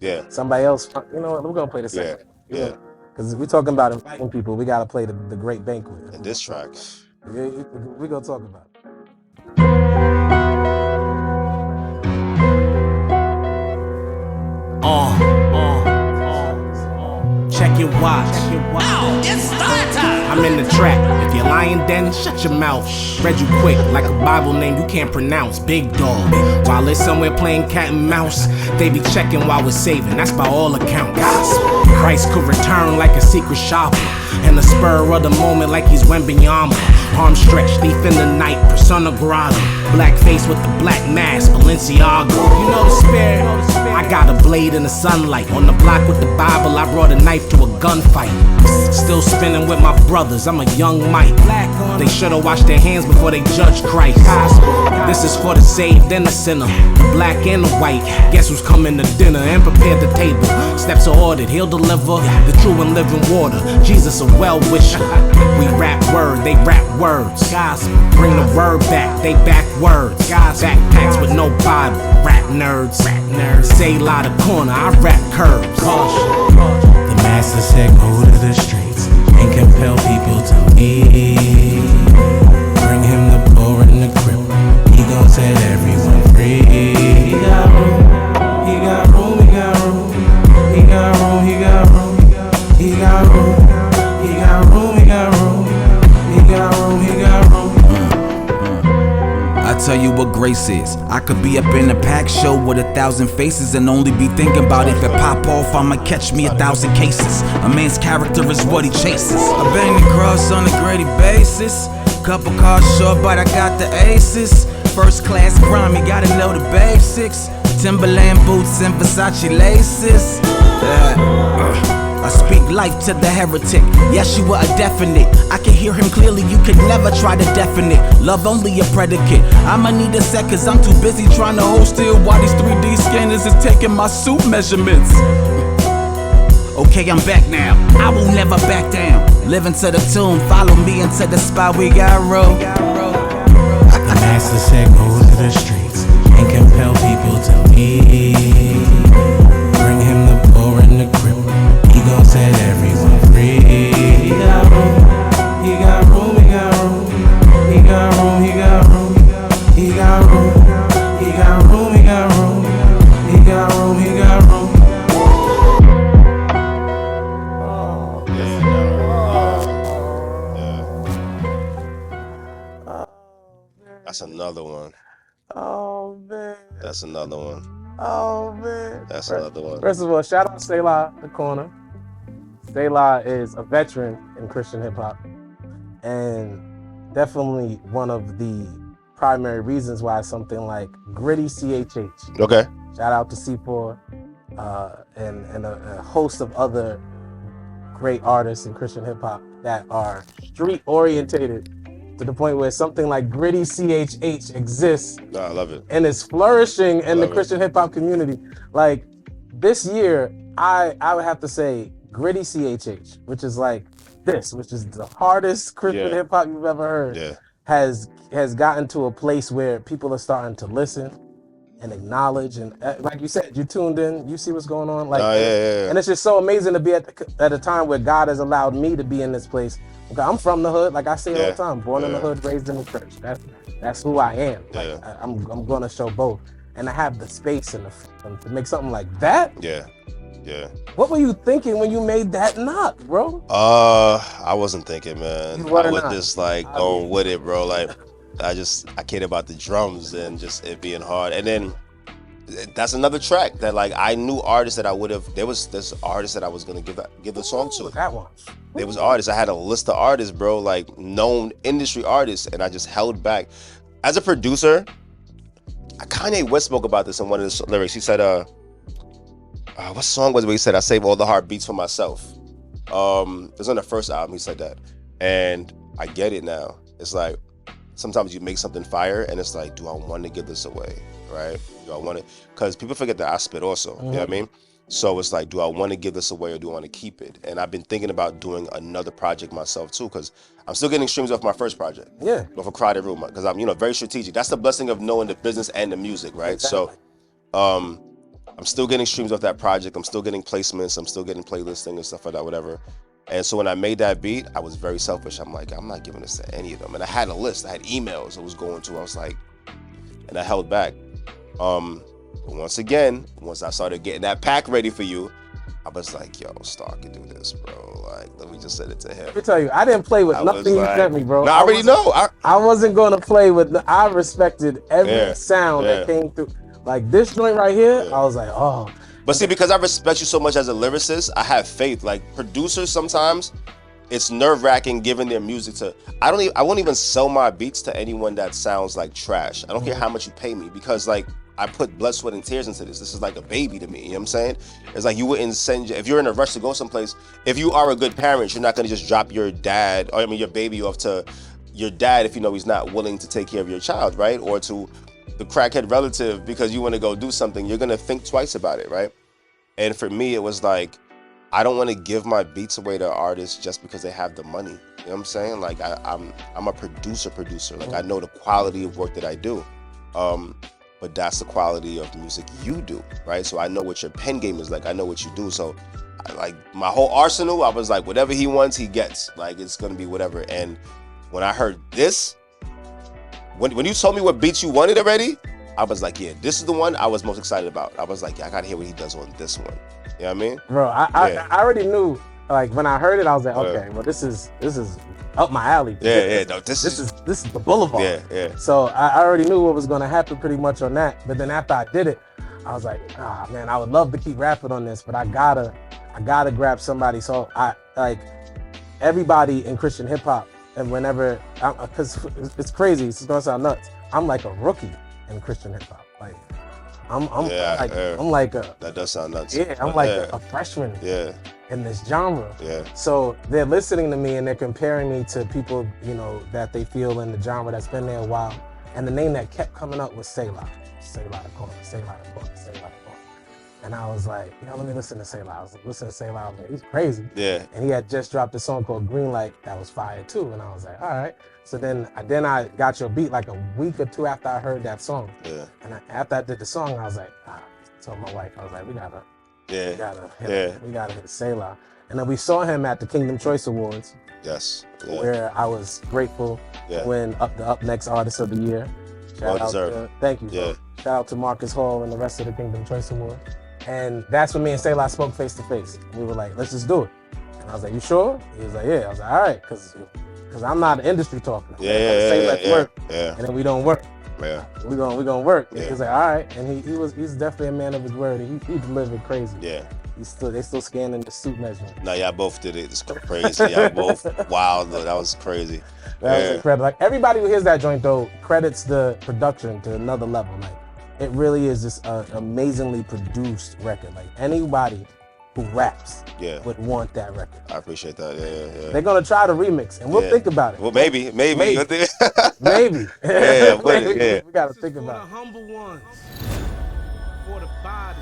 Yeah. Somebody else, you know what? We're gonna play the Yeah. second. Yeah. Because we're talking about inviting people, we gotta play the Great Banquet. And this track. We're gonna talk about it. Check your watch. Now it's start time. I'm in the trap. If you're lying, then shut your mouth. Read you quick, like a Bible name you can't pronounce. Big dog. While they're somewhere playing cat and mouse, they be checking while we're saving. That's by all accounts. Christ could return like a secret shopper, and the spur of the moment like he's Wembenyama. Arm stretched deep in the night, persona grata. Black face with the black mask, Balenciaga. You know the spirit. I got a blade in the sunlight. On the block with the Bible, I brought a knife to a gunfight. Still spinning with my brothers, I'm a young Mike. They should've washed their hands before they judged Christ. This is for the saved and the sinner, the black and the white. Guess who's coming to dinner and prepared the table. Steps are ordered, he'll deliver the true and living water. Jesus a well-wisher. We rap word, they rap words. Gospel, bring the word back, they back words. Backpacks with no Bible, rap nerds. Selah The Corner, I rap curves. The master said go to the streets and compel people to me. Bring him the poor and the crippled, he gon' set everyone free. He got room, he got room, he got room. He got room, he got room, he got room. He got room, he got room, he got room, he got room. I tell you what grace is. I could be up in a packed show with 1,000 faces and only be thinking about if it pop off, I'ma catch me 1,000 cases. A man's character is what he chases. I bang the cross on a gritty basis. Couple cars short, but I got the aces. First class grime, you gotta know the basics. Timberland boots and Versace laces. I speak life to the heretic. Yes, you are a definite. I can hear him clearly, you could never try to deafen it. Love only a predicate. I'ma need a sec cause I'm too busy trying to hold still while these 3D scanners is taking my suit measurements. Okay, I'm back now. I will never back down. Living to the tune, follow me into the spot we got roll. The master said go to the streets and compel people to me. Bring him the poor and the crippled, he gon' set everyone free. He got room, he got room, he got room. He got room, he got room, he got room. He got room, he got room, he got room, he got room. That's another one. Oh man. That's another one. Oh man. That's another one. First of all, shout out Selah The Corner. Selah is a veteran in Christian hip hop, and definitely one of the primary reasons why something like Gritty CHH. Okay. Shout out to C4 and a host of other great artists in Christian hip hop that are street orientated to the point where something like Gritty CHH exists. No, I love it. And is flourishing in the Christian hip hop community. Like this year, I would have to say Gritty CHH, which is like this, which is the hardest Christian hip hop you've ever heard, has gotten to a place where people are starting to listen and acknowledge, and like you said, you tuned in, you see what's going on, like, and it's just so amazing to be at a time where God has allowed me to be in this place. Okay, I'm from the hood, like I say all the time, born in the hood, raised in the church. That's who I am. Like, I'm gonna show both, and I have the space and the freedom to make something like that. Yeah. What were you thinking when you made that knock, bro? I wasn't thinking, man. You were I was not. just like going with it, bro. Like I cared about the drums and just it being hard. And then that's another track that like I knew artists that I would have. There's artists that I was gonna give the song to. That one. There was artists. I had a list of artists, bro, like known industry artists, and I just held back. As a producer, Kanye West spoke about this in one of his lyrics. He said, what song was it where he said, I save all the heartbeats for myself? It was on the first album, he said that. And I get it now. It's like, sometimes you make something fire and it's like, do I want to give this away, right? Do I want to, because people forget that I spit also, you know what I mean? So it's like, do I want to give this away or do I want to keep it? And I've been thinking about doing another project myself too, because I'm still getting streams off my first project. Yeah. Off a Crowded Room, because I'm, very strategic. That's the blessing of knowing the business and the music, right? Exactly. So, I'm I'm still getting streams off that project. I'm still getting placements. I'm still getting playlisting and stuff like that, whatever. And so when I made that beat, I was very selfish. I'm like, I'm not giving this to any of them. And I had a list. I had emails I was going to. I was like, and I held back. But once again, once I started getting that pack ready for you, I was like, yo, Star can do this, bro. Like, let me just send it to him. Let me tell you, I didn't play with nothing you sent me, bro. No, I already know. I wasn't going to play with, I respected every sound that came through. Like this joint right here, I was like, oh. But see, because I respect you so much as a lyricist, I have faith. Like producers, sometimes it's nerve-wracking giving their music to. I won't even sell my beats to anyone that sounds like trash. I don't care how much you pay me, because like I put blood, sweat, and tears into this. This is like a baby to me. You know what I'm saying? It's like you wouldn't send, if you're in a rush to go someplace, if you are a good parent, you're not gonna just drop your dad, or I mean your baby off to your dad if you know he's not willing to take care of your child, right? Or to the crackhead relative because you want to go do something. You're gonna think twice about it, right? And for me, it was like, I don't want to give my beats away to artists just because they have the money. You know what I'm saying? Like I'm a producer. Like I know the quality of work that I do. But that's the quality of music you do, right? So I know what your pen game is like. I know what you do. So like my whole arsenal, I was like, whatever he wants, he gets. Like it's gonna be whatever. And when I heard this, when you told me what beats you wanted already, I was like, yeah, this is the one I was most excited about. I was like, yeah, I gotta hear what he does on this one. You know what I mean? Bro, I already knew. Like when I heard it, I was like, okay, well this is up my alley. No, this is the boulevard. Yeah. So I already knew what was gonna happen pretty much on that. But then after I did it, I was like, man, I would love to keep rapping on this, but I gotta grab somebody. So I like everybody in Christian hip hop, and whenever, because it's crazy, it's gonna sound nuts. I'm like a rookie in Christian hip hop. Like I'm like a. That does sound nuts. Yeah, I'm like a freshman. Yeah. In this genre. Yeah. So they're listening to me and they're comparing me to people, you know, that they feel in the genre that's been there a while. And the name that kept coming up was Selah. Selah The Corner, Selah The Corner, Selah The Corner. And I was like, let me listen to Selah. I was listening to Selah. I was like, he's crazy. Yeah. And he had just dropped a song called Green Light that was fire too. And I was like, all right. So then I got your beat like a week or two after I heard that song. Yeah. And after I did the song, I was like, I told my wife, I was like, we gotta hit Selah. And then we saw him at the Kingdom Choice Awards. Yes. Yeah. Where I was grateful to win the Up Next Artist of the Year. Well deserved. Thank you. Yeah. Shout out to Marcus Hall and the rest of the Kingdom Choice Award. And that's when me and Selah spoke face to face. We were like, let's just do it. And I was like, you sure? He was like, yeah. I was like, all right, because I'm not an industry talker. Let's work. Yeah. And then we don't work. Yeah. We gonna work. Yeah. He was like, all right. And he's definitely a man of his word. He delivered crazy. Yeah. They still scanning the suit measurement. No, y'all both did it. It's crazy. Y'all both wild. That was crazy. That was incredible. Like everybody who hears that joint though credits the production to another level. Like it really is just an amazingly produced record. Like anybody who raps would want that record. I appreciate that. Yeah. They're gonna try to remix, and we'll think about it. Well, maybe. Maybe. Yeah. We gotta think about it. For the humble ones, for the body.